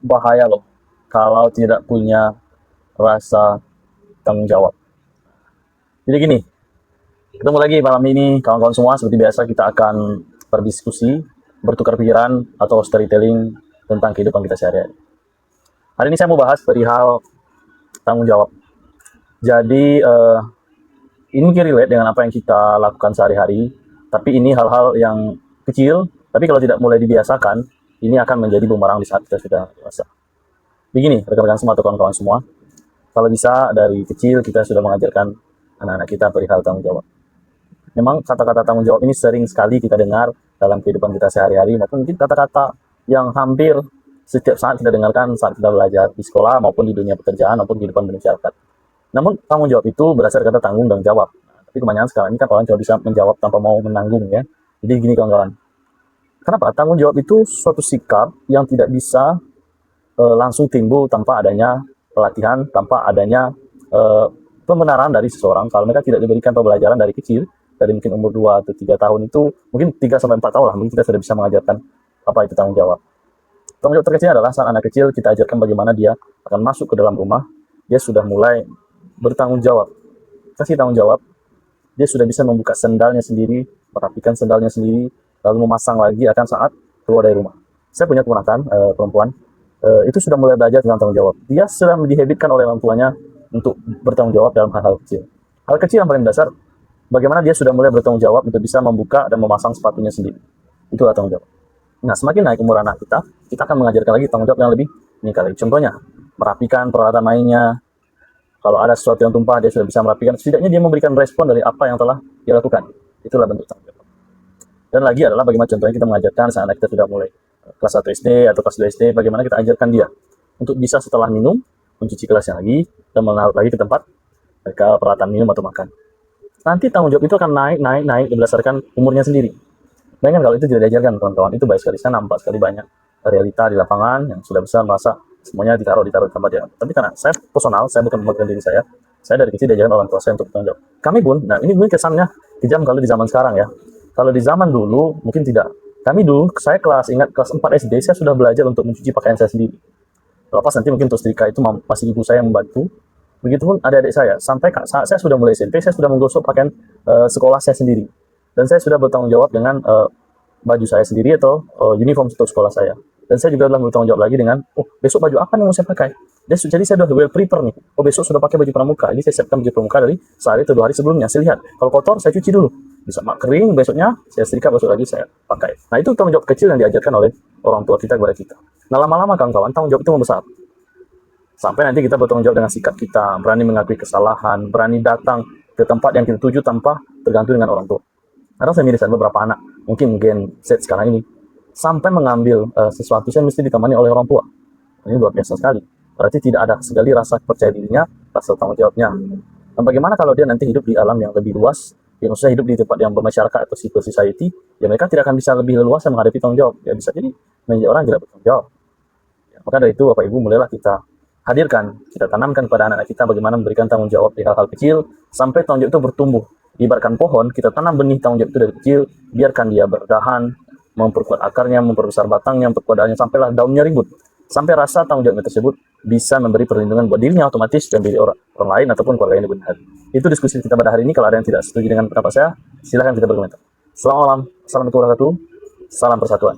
bahaya loh kalau tidak punya rasa tanggung jawab. Jadi gini, ketemu lagi malam ini kawan-kawan semua. Seperti biasa kita akan berdiskusi, bertukar pikiran atau storytelling tentang kehidupan kita sehari-hari. Hari ini saya mau bahas perihal tanggung jawab. Jadi ini mungkin relate dengan apa yang kita lakukan sehari-hari, tapi ini hal-hal yang kecil, tapi kalau tidak mulai dibiasakan, ini akan menjadi bumerang di saat kita sudah dewasa. Begini, rekan-rekan semua atau kawan-kawan semua, kalau bisa dari kecil kita sudah mengajarkan anak-anak kita perihal tanggung jawab. Memang kata-kata tanggung jawab ini sering sekali kita dengar dalam kehidupan kita sehari-hari, maupun mungkin kata-kata yang hampir setiap saat kita dengarkan saat kita belajar di sekolah maupun di dunia pekerjaan maupun kehidupan masyarakat. Namun tanggung jawab itu berasal kata tanggung dan jawab. Tapi kebanyakan sekarang ini kan orang cuma bisa menjawab tanpa mau menanggung ya. Jadi gini kawan-kawan. Kenapa? Tanggung jawab itu suatu sikap yang tidak bisa langsung timbul tanpa adanya pelatihan, tanpa adanya pembenaran dari seseorang. Kalau mereka tidak diberikan pembelajaran dari kecil, dari mungkin umur 2 atau 3 tahun itu, mungkin 3 sampai 4 tahun lah, mungkin kita sudah bisa mengajarkan apa itu tanggung jawab. Tanggung jawab terkecil adalah saat anak kecil kita ajarkan bagaimana dia akan masuk ke dalam rumah, dia sudah mulai bertanggung jawab. Kasih tanggung jawab, dia sudah bisa membuka sendalnya sendiri, merapikan sendalnya sendiri, lalu memasang lagi akan saat keluar dari rumah. Saya punya keponakan perempuan, itu sudah mulai belajar tentang tanggung jawab. Dia sudah dihabitkan oleh orang tuanya untuk bertanggung jawab dalam hal-hal kecil. Hal kecil yang paling dasar, bagaimana dia sudah mulai bertanggung jawab untuk bisa membuka dan memasang sepatunya sendiri. Itulah tanggung jawab. Nah, semakin naik umur anak kita akan mengajarkan lagi tanggung jawab yang lebih meningkat lagi. Contohnya, merapikan peralatan mainnya. Kalau ada sesuatu yang tumpah, dia sudah bisa merapikan. Setidaknya dia memberikan respon dari apa yang telah dia lakukan. Itulah bentuk tanggung jawab. Dan lagi adalah bagaimana contohnya kita mengajarkan saat anak kita sudah mulai kelas 1 SD atau kelas 2 SD, bagaimana kita ajarkan dia untuk bisa setelah minum, mencuci gelasnya lagi, dan menaruh lagi ke tempat mereka peralatan minum atau makan. Nanti tanggung jawab itu akan naik berdasarkan umurnya sendiri. Bayangkan kalau itu tidak diajarkan kawan-kawan, itu baik sekali. Saya nampak sekali banyak realita di lapangan yang sudah besar merasa semuanya ditaruh di tempat dia. Tapi karena saya personal, saya bukan memegang diri saya dari kecil diajarkan orang tua saya untuk bertanggung jawab. Kami pun, nah ini mungkin kesannya kejam kalau di zaman sekarang ya. Kalau di zaman dulu mungkin tidak. Kami dulu, saya ingat kelas 4 SD, saya sudah belajar untuk mencuci pakaian saya sendiri. Lepas nanti mungkin untuk setrika itu masih ibu saya yang membantu. Begitupun adik-adik saya. Sampai saat saya sudah mulai SMP, saya sudah menggosok pakaian sekolah saya sendiri. Dan saya sudah bertanggung jawab dengan baju saya sendiri atau uniform untuk sekolah saya. Dan saya juga telah bertanggung jawab lagi dengan, oh besok baju apa nih mau saya pakai? Jadi saya sudah well prepare nih. Oh besok sudah pakai baju pramuka. Ini saya siapkan baju pramuka dari sehari atau 2 hari sebelumnya. Saya lihat, kalau kotor saya cuci dulu. Bisa kering, besoknya saya setrika, besok lagi saya pakai. Nah itu tanggung jawab kecil yang diajarkan oleh orang tua kita kepada kita. Nah lama-lama kawan-kawan, tanggung jawab itu membesar. Sampai nanti kita bertanggung jawab dengan sikap kita, berani mengakui kesalahan, berani datang ke tempat yang kita tuju tanpa tergantung dengan orang tua. Karena saya miris beberapa anak, mungkin Gen Z sekarang ini, sampai mengambil sesuatu yang mesti ditemani oleh orang tua. Ini luar biasa sekali. Berarti tidak ada sekali rasa percaya dirinya, rasa tanggung jawabnya. Dan bagaimana kalau dia nanti hidup di alam yang lebih luas, yang maksudnya hidup di tempat yang bermasyarakat atau civil society, ya mereka tidak akan bisa lebih leluasa menghadapi tanggung jawab. Ya bisa jadi menjadi orang tidak bertanggung jawab. Ya, maka dari itu Bapak Ibu mulailah kita hadirkan, kita tanamkan kepada anak-anak kita bagaimana memberikan tanggung jawab di hal-hal kecil, sampai tanggung jawab itu bertumbuh. Ibaratkan pohon, kita tanam benih tanggung jawab itu dari kecil, biarkan dia berdahan, memperkuat akarnya, memperbesar batangnya, memperkuat daunnya, sampailah daunnya ribut. Sampai rasa tanggung jawab tersebut bisa memberi perlindungan buat dirinya otomatis dan diri orang lain ataupun keluarga yang benar. Itu diskusi kita pada hari ini. Kalau ada yang tidak setuju dengan pendapat saya, silahkan kita berkomentar. Selamat malam, assalamualaikum warahmatullahi wabarakatuh, salam persatuan.